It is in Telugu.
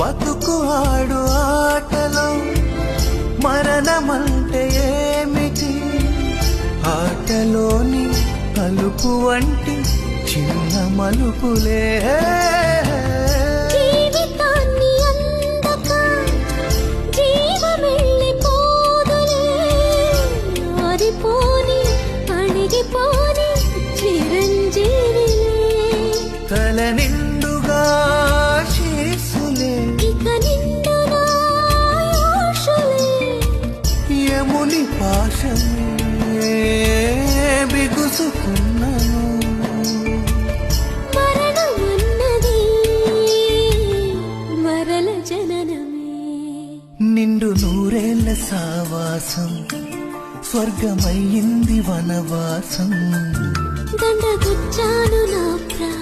బతుకు ఆడు ఆటలో మరణమంటే ఏమిటి? ఆటలోని అలుపు వంటి చిన్న మలుపులే జీవితాన్ని అందక జీవమెళ్ళిపోదులే, ఆరిపోని అణిగిపోని చిరంజీవిలే, తల నిండుగా శీసులే, ఇక నిండుగా ఆశలే, యముని పాశమే బిగుసుకున్నను. మరణమన్నది మరల జననమే. నిండు నూరేళ్ల సావాసం స్వర్గమయ్యింది వనవాసం. దండగుచ్చాను నా ప్రాణం